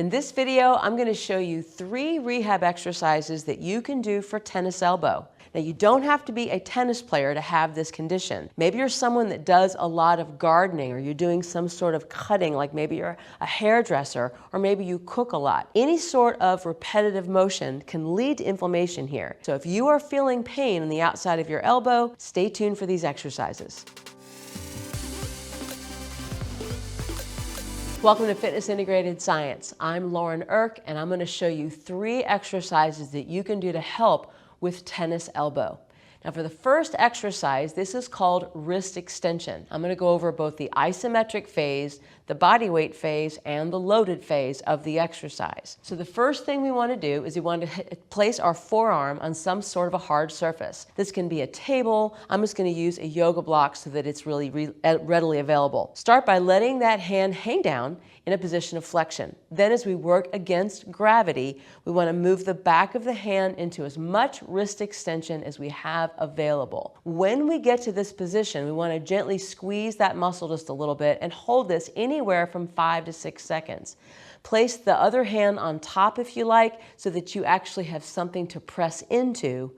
In this video, I'm going to show you 3 rehab exercises that you can do for tennis elbow. Now, you don't have to be a tennis player to have this condition. Maybe you're someone that does a lot of gardening, or you're doing some sort of cutting, like maybe you're a hairdresser, or maybe you cook a lot. Any sort of repetitive motion can lead to inflammation here. So if you are feeling pain on the outside of your elbow, stay tuned for these exercises. Welcome to Fitness Integrated Science. I'm Lauren Irk, and I'm going to show you 3 exercises that you can do to help with tennis elbow. Now, for the first exercise, this is called wrist extension. I'm going to go over both the isometric phase, the body weight phase, and the loaded phase of the exercise. So the first thing we want to do is we want to place our forearm on some sort of a hard surface. This can be a table. I'm just going to use a yoga block so that it's really readily available. Start by letting that hand hang down in a position of flexion. Then as we work against gravity, we want to move the back of the hand into as much wrist extension as we have available. When we get to this position, we want to gently squeeze that muscle just a little bit and hold this anywhere from 5 to 6 seconds. Place the other hand on top if you like, so that you actually have something to press into,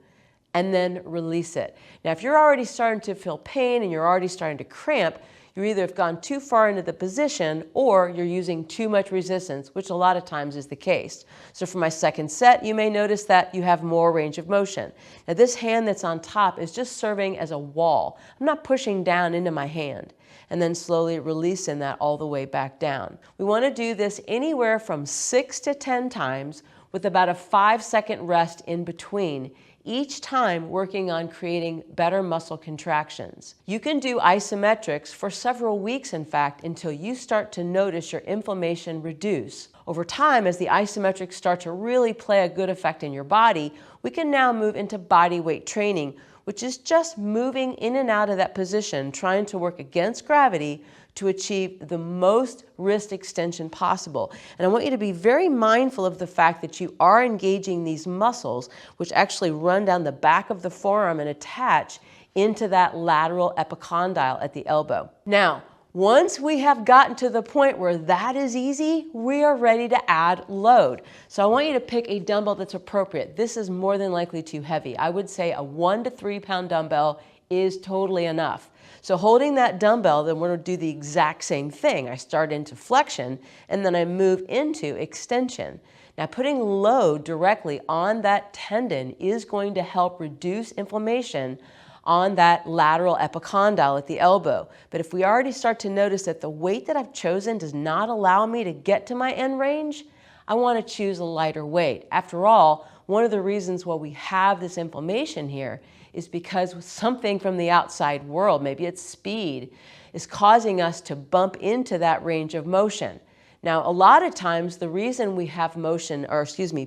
and then release it. Now, if you're already starting to feel pain and you're already starting to cramp, you either have gone too far into the position or you're using too much resistance, which a lot of times is the case. So for my second set, you may notice that you have more range of motion. Now, this hand that's on top is just serving as a wall. I'm not pushing down into my hand, and then slowly releasing that all the way back down. We want to do this anywhere from 6 to 10 times with about a 5-second rest in between, each time working on creating better muscle contractions. You can do isometrics for several weeks, in fact, until you start to notice your inflammation reduce. Over time, as the isometrics start to really play a good effect in your body, we can now move into body weight training, which is just moving in and out of that position, trying to work against gravity to achieve the most wrist extension possible. And I want you to be very mindful of the fact that you are engaging these muscles, which actually run down the back of the forearm and attach into that lateral epicondyle at the elbow. Now, once we have gotten to the point where that is easy, we are ready to add load. So I want you to pick a dumbbell that's appropriate. This is more than likely too heavy. I would say a 1 to 3 pound dumbbell is totally enough. So holding that dumbbell, then we're going to do the exact same thing. I start into flexion, and then I move into extension. Now, putting load directly on that tendon is going to help reduce inflammation on that lateral epicondyle at the elbow. But if we already start to notice that the weight that I've chosen does not allow me to get to my end range, I want to choose a lighter weight. After all, one of the reasons why we have this inflammation here is because something from the outside world, maybe it's speed, is causing us to bump into that range of motion. Now, a lot of times the reason we have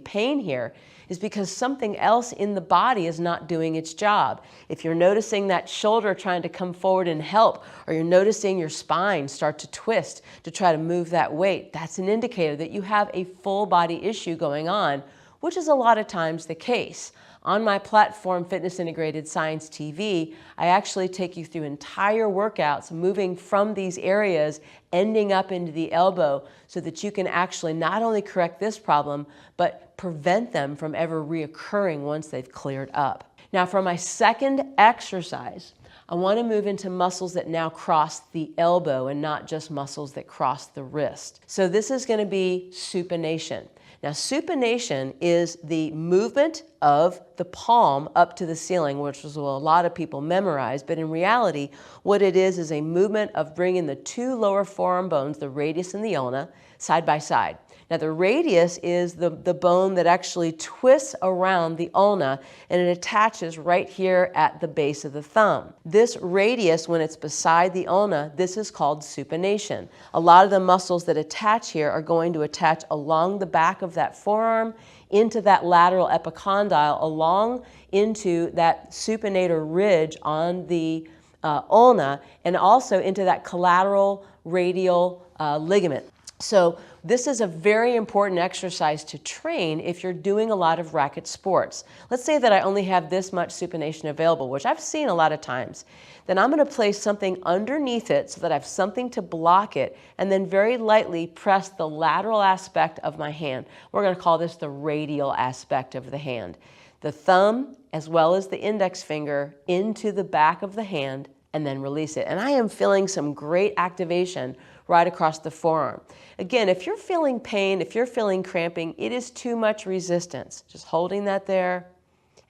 pain here is because something else in the body is not doing its job. If you're noticing that shoulder trying to come forward and help, or you're noticing your spine start to twist to try to move that weight, that's an indicator that you have a full body issue going on, which is a lot of times the case. On my platform, Fitness Integrated Science TV, I actually take you through entire workouts moving from these areas, ending up into the elbow, so that you can actually not only correct this problem, but prevent them from ever reoccurring once they've cleared up. Now, for my second exercise, I want to move into muscles that now cross the elbow and not just muscles that cross the wrist. So this is going to be supination. Now, supination is the movement of the palm up to the ceiling, which is what a lot of people memorize, but in reality, what it is a movement of bringing the 2 lower forearm bones, the radius and the ulna, side by side. Now, the radius is the bone that actually twists around the ulna, and it attaches right here at the base of the thumb. This radius, when it's beside the ulna, this is called supination. A lot of the muscles that attach here are going to attach along the back of that forearm, into that lateral epicondyle, along into that supinator ridge on the ulna, and also into that collateral radial ligament. So This is a very important exercise to train if you're doing a lot of racket sports. Let's say that I only have this much supination available, which I've seen a lot of times. Then I'm going to place something underneath it so that I have something to block it, and then very lightly press the lateral aspect of my hand. We're going to call this the radial aspect of the hand. The thumb as well as the index finger into the back of the hand, and then release it. And I am feeling some great activation right across the forearm. Again, if you're feeling pain, if you're feeling cramping, it is too much resistance. Just holding that there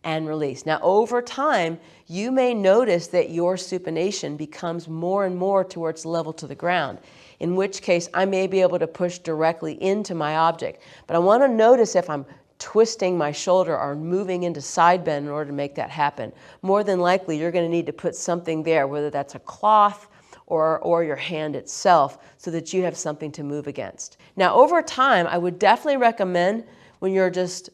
and release. Now, over time, you may notice that your supination becomes more and more towards level to the ground, in which case I may be able to push directly into my object. But I want to notice if I'm twisting my shoulder or moving into side bend in order to make that happen. More than likely, you're going to need to put something there, whether that's a cloth or your hand itself, so that you have something to move against. Now, over time, I would definitely recommend when you're just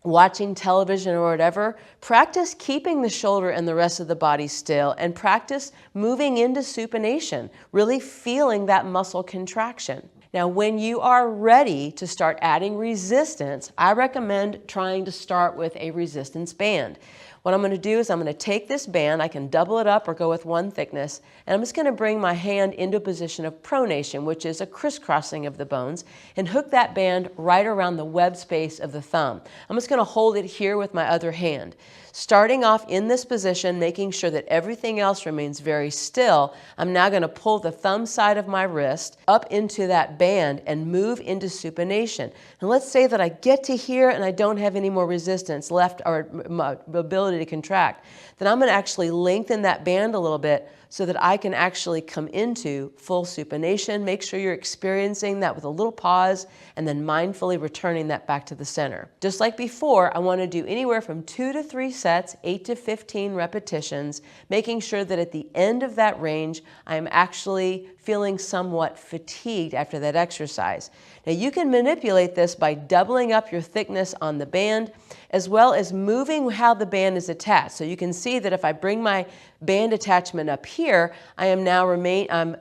watching television or whatever, practice keeping the shoulder and the rest of the body still, and practice moving into supination, really feeling that muscle contraction. Now, when you are ready to start adding resistance, I recommend trying to start with a resistance band. What I'm going to do is I'm going to take this band, I can double it up or go with one thickness, and I'm just going to bring my hand into a position of pronation, which is a crisscrossing of the bones, and hook that band right around the web space of the thumb. I'm just going to hold it here with my other hand. Starting off in this position, making sure that everything else remains very still, I'm now going to pull the thumb side of my wrist up into that band and move into supination. And let's say that I get to here and I don't have any more resistance left or ability to contract. Then I'm going to actually lengthen that band a little bit so that I can actually come into full supination. Make sure you're experiencing that with a little pause and then mindfully returning that back to the center. Just like before, I want to do anywhere from 2 to 3 sets, 8 to 15 repetitions, making sure that at the end of that range, I'm actually feeling somewhat fatigued after that exercise. Now, you can manipulate this by doubling up your thickness on the band, as well as moving how the band is attached. So you can see that if I bring my band attachment up here, I am now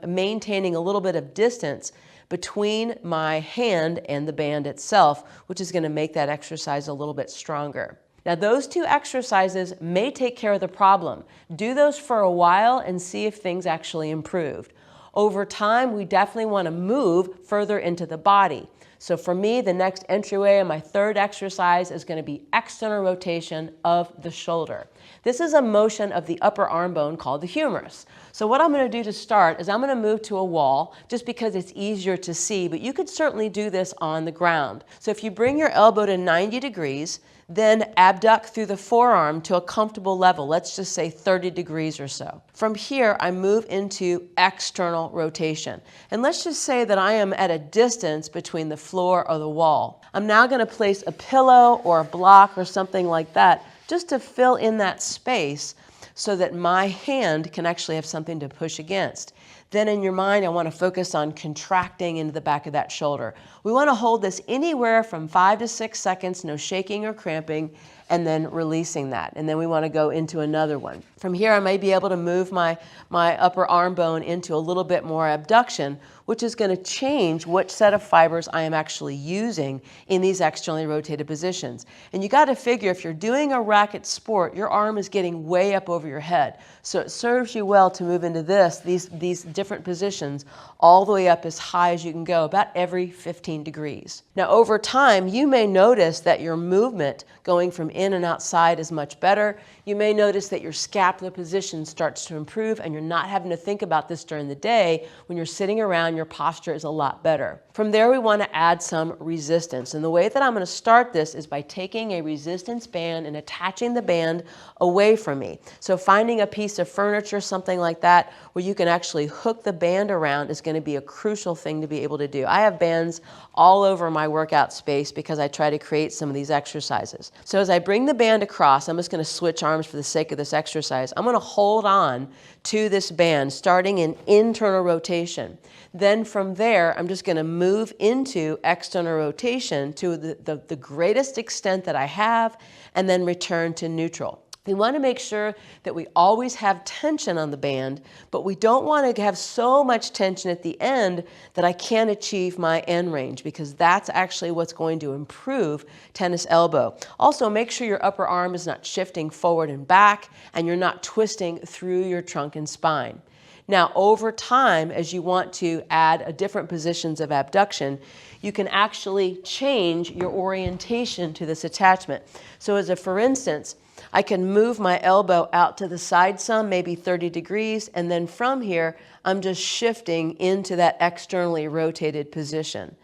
maintaining a little bit of distance between my hand and the band itself, which is going to make that exercise a little bit stronger. Now, those two exercises may take care of the problem. Do those for a while and see if things actually improved. Over time, we definitely want to move further into the body. So for me, the next entryway and my third exercise is going to be external rotation of the shoulder. This is a motion of the upper arm bone called the humerus. So what I'm going to do to start is I'm going to move to a wall just because it's easier to see, but you could certainly do this on the ground. So if you bring your elbow to 90 degrees, then abduct through the forearm to a comfortable level, let's just say 30 degrees or so. From here, I move into external rotation. And let's just say that I am at a distance between the floor or the wall. I'm now going to place a pillow or a block or something like that just to fill in that space so that my hand can actually have something to push against. Then in your mind, I want to focus on contracting into the back of that shoulder. We want to hold this anywhere from 5 to 6 seconds, no shaking or cramping, and then releasing that. And then we want to go into another one. From here, I may be able to move my upper arm bone into a little bit more abduction, which is going to change which set of fibers I am actually using in these externally rotated positions. And you got to figure if you're doing a racket sport, your arm is getting way up over your head. So it serves you well to move into these different positions all the way up as high as you can go, about every 15 degrees. Now, over time, you may notice that your movement going from in and outside is much better. You may notice that your scapular position starts to improve and you're not having to think about this during the day. When you're sitting around, your posture is a lot better. From there, we want to add some resistance. And the way that I'm going to start this is by taking a resistance band and attaching the band away from me. So finding a piece of furniture, something like that, where you can actually hook the band around is going to be a crucial thing to be able to do. I have bands all over my workout space because I try to create some of these exercises. So as I bring the band across, I'm just going to switch arms for the sake of this exercise. I'm going to hold on to this band, starting in internal rotation. Then from there, I'm just going to move into external rotation to the greatest extent that I have, and then return to neutral. We want to make sure that we always have tension on the band, but we don't want to have so much tension at the end that I can't achieve my end range, because that's actually what's going to improve tennis elbow. Also, make sure your upper arm is not shifting forward and back, and you're not twisting through your trunk and spine. Now, over time, as you want to add different positions of abduction, you can actually change your orientation to this attachment. So for instance, I can move my elbow out to the side some, maybe 30 degrees, and then from here, I'm just shifting into that externally rotated position.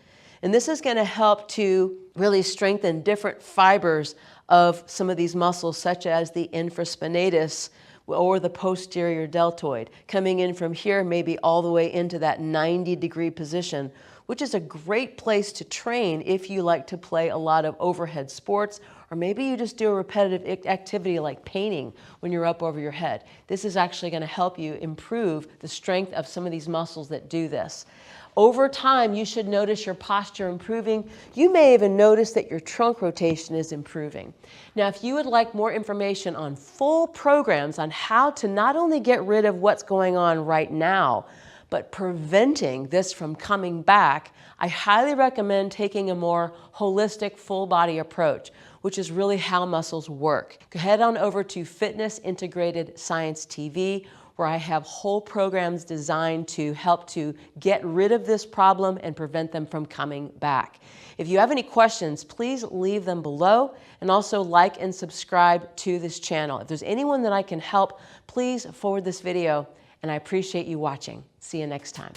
And this is going to help to really strengthen different fibers of some of these muscles, such as the infraspinatus or the posterior deltoid, coming in from here maybe all the way into that 90-degree position, which is a great place to train if you like to play a lot of overhead sports, or maybe you just do a repetitive activity like painting when you're up over your head. This is actually going to help you improve the strength of some of these muscles that do this. Over time, you should notice your posture improving. You may even notice that your trunk rotation is improving. Now, if you would like more information on full programs on how to not only get rid of what's going on right now, but preventing this from coming back, I highly recommend taking a more holistic full body approach, which is really how muscles work. Head on over to Fitness Integrated Science TV, where I have whole programs designed to help to get rid of this problem and prevent them from coming back. If you have any questions, please leave them below, and also like and subscribe to this channel. If there's anyone that I can help, please forward this video, and I appreciate you watching. See you next time.